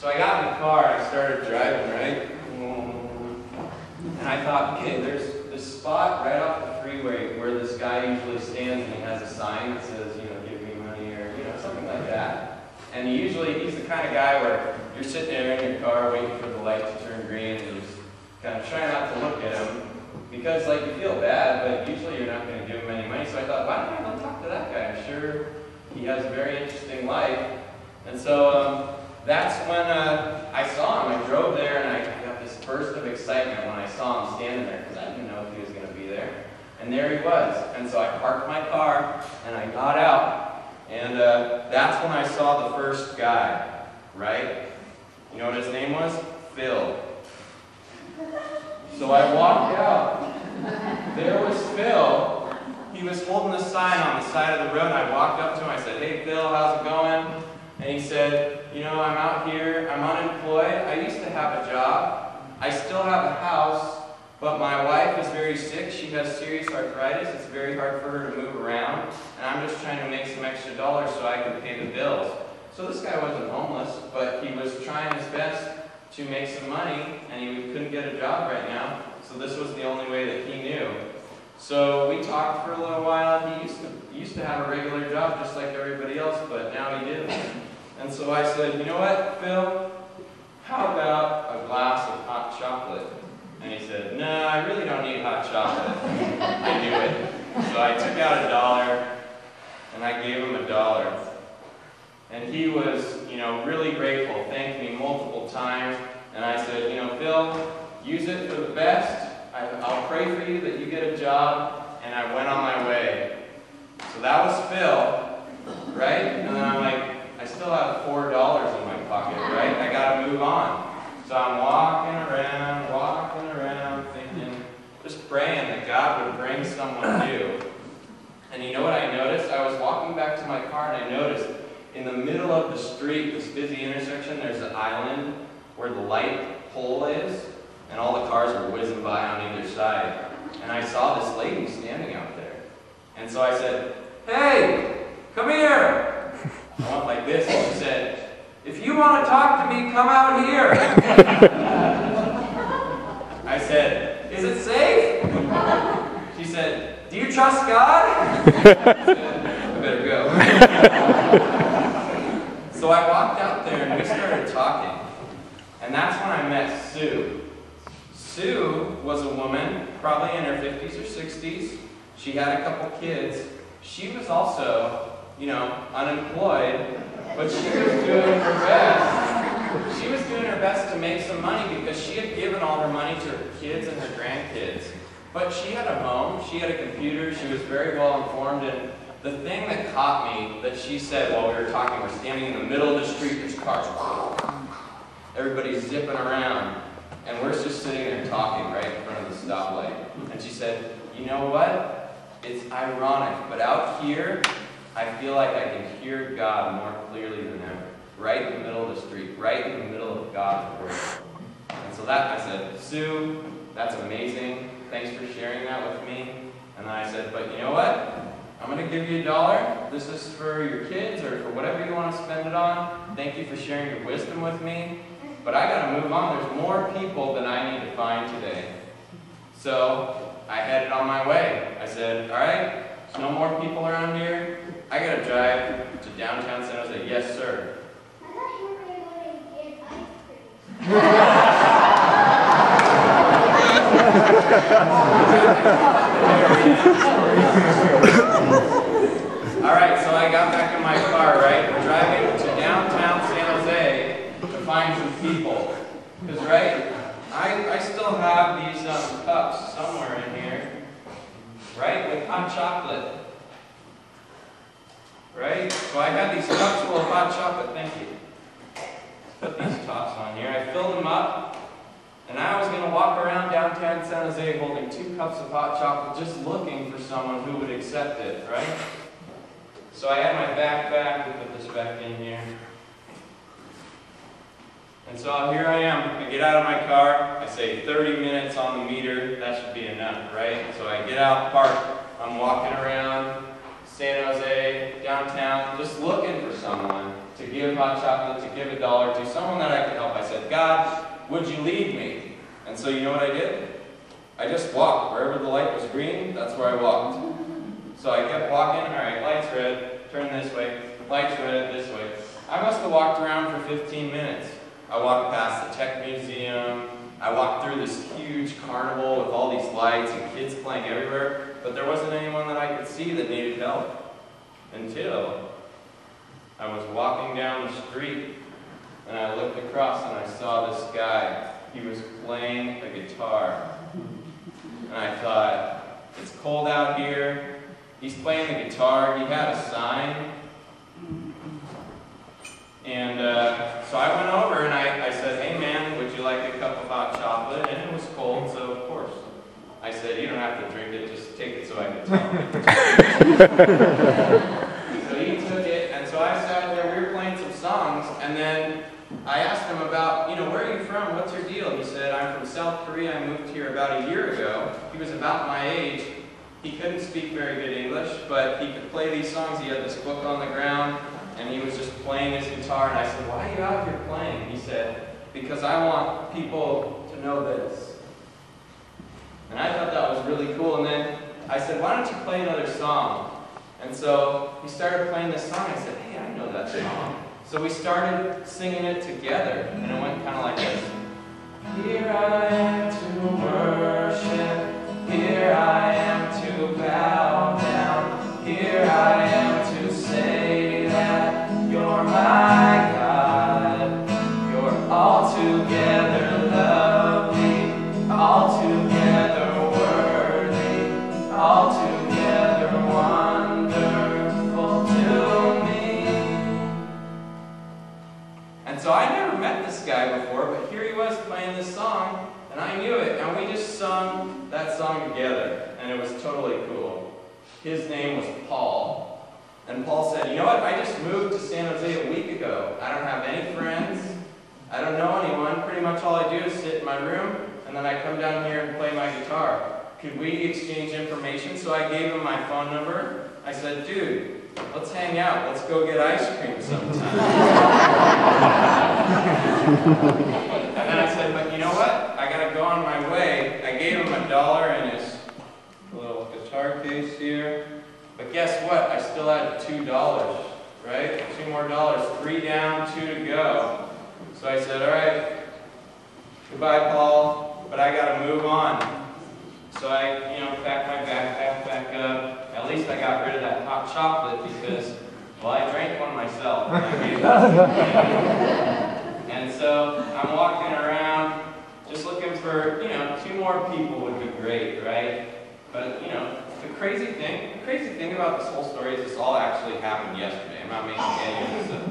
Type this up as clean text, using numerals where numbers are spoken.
So I got in the car and I started driving, right? And I thought, okay, there's this spot right off the freeway where this guy usually stands and he has a sign that says, you know, give me money or, you know, something like that. And he's the kind of guy where you're sitting there in your car waiting for the light to turn green and you just kind of try not to look at him because, like, you feel bad, but usually you're not going to give him any money. So I thought, why don't I go talk to that guy? I'm sure he has a very interesting life. And so that's when I saw him. I drove there and I got this burst of excitement when I saw him standing there because I didn't know if he was going to be there. And there he was. And so I parked my car and I got out. And that's when I saw the first guy, right? You know what his name was? Phil. So I walked out. There was Phil. He was holding a sign on the side of the road. And I walked up to him. I said, hey, Phil, how's it going? And he said, you know, I'm out here. I'm unemployed. I used to have a job. I still have a house. But my wife is very sick. She has serious arthritis. It's very hard for her to move around. And I'm just trying to make some extra dollars so I can pay the bills. So this guy wasn't homeless, but he was trying his best to make some money, and he couldn't get a job right now. So this was the only way that he knew. So we talked for a little while. He used to have a regular job just like everybody else, but now he didn't. And so I said, you know what, Phil? How about a glass of hot chocolate? And he said, no, I really don't need hot chocolate. I knew it. So I took out $1, and I gave him $1. And he was, you know, really grateful, thanked me multiple times. And I said, you know, Phil, use it for the best. I'll pray for you that you get a job. And I went on my way. So that was Phil, right? And then I'm like, I still have $4 in my pocket, right? I got to move on. So I'm walking around, thinking, just praying that God would bring someone new. And you know what I noticed? I was walking back to my car and I noticed in the middle of the street, this busy intersection, there's an island where the light pole is, and all the cars were whizzing by on either side. And I saw this lady standing out there. And so I said, hey, come here. I went like this, and she said, if you want to talk to me, come out here. I said, is it safe? She said, do you trust God? I said, I better go. So I walked out there and we started talking. And that's when I met Sue. Sue was a woman, probably in her 50s or 60s. She had a couple kids. She was also, you know, unemployed, but she was doing her best. She was doing her best to make some money because she had given all her money to her kids and her grandkids. But she had a home, she had a computer, she was very well informed, and the thing that caught me that she said while we were talking, we're standing in the middle of the street, there's cars, everybody's zipping around, and we're just sitting there talking right in front of the stoplight. And she said, you know what? It's ironic, but out here, I feel like I can hear God more clearly than ever. Right in the middle of the street, right in the middle of God's Word. And so that, I said, Sue, that's amazing. Thanks for sharing that with me. And then I said, but you know what? I'm going to give you $1. This is for your kids or for whatever you want to spend it on. Thank you for sharing your wisdom with me. But I got to move on. There's more people than I need to find today. So I headed on my way. I said, all right, there's no more people around here. I got to drive to downtown San Jose. Yes, sir. I thought you were going to go to get ice cream. All right, so I got back in my car, right? We're driving to downtown San Jose to find some people. Because, right, I still have these cups somewhere in here, right, with hot chocolate. Right? So I got these cups full of hot chocolate, thank you. Put these tops on here. I filled them up, and I was going to walk around downtown San Jose holding 2 cups of hot chocolate, just looking for someone who would accept it, right? So I had my backpack, we put this back in here. And so here I am. I get out of my car, I say 30 minutes on the meter, that should be enough, right? So I get out, park, I'm walking around San Jose, downtown, just looking for someone to give hot chocolate to give $1 to someone that I could help. I said, God, would you lead me? And so you know what I did? I just walked. Wherever the light was green, that's where I walked. So I kept walking. All right, light's red, turn this way. Light's red, this way. I must have walked around for 15 minutes. I walked past the Tech Museum. I walked through this huge carnival with all these lights and kids playing everywhere, but there wasn't anyone that I could see that needed help. Until I was walking down the street, and I looked across and I saw this guy. He was playing a guitar. And I thought, it's cold out here. He's playing the guitar. He had a sign. And so I went over and I said, hey man, would you like a cup of hot chocolate? And it was cold, so of course. I said, you don't have to drink it, just take it so I can tell. So he took it, and so I sat there, we were playing some songs, and then I asked him about, where are you from? What's your deal? He said, I'm from South Korea. I moved here about a year ago. He was about my age. He couldn't speak very good English, but he could play these songs. He had this book on the ground, and he was just playing his guitar. And I said, why are you out here playing? He said, because I want people to know this. And I thought that was really cool. And then I said, why don't you play another song? And so he started playing this song. I said, hey, I know that song. So we started singing it together, and it went kind of like this. Here I am to worship, here I am to bow down, here I am to say that you're my God. You're altogether lovely, altogether worthy, altogether wonderful to me. And so I never met this guy before, but here he was playing this song, and I knew it, and we just sung that song together, and it was totally cool. His name was Paul, and Paul said, you know what, I just moved to San Jose a week ago. I don't have any friends, I don't know anyone, pretty much all I do is sit in my room, and then I come down here and play my guitar. Could we exchange information? So I gave him my phone number. I said, dude, let's hang out. Let's go get ice cream sometime. And then I said, but you know what? I got to go on my way. I gave him $1 in his little guitar case here. But guess what? I still had $2, right? $2 more. 3 down, 2 to go. So I said, all right, goodbye, Paul, but I got to move on. So I, packed my backpack back up. At least I got rid of that hot chocolate because, well, I drank one myself. And I gave it and so I'm walking around just looking for, 2 more people would be great, right? But, the crazy thing about this whole story is this all actually happened yesterday. I'm not making any of this up.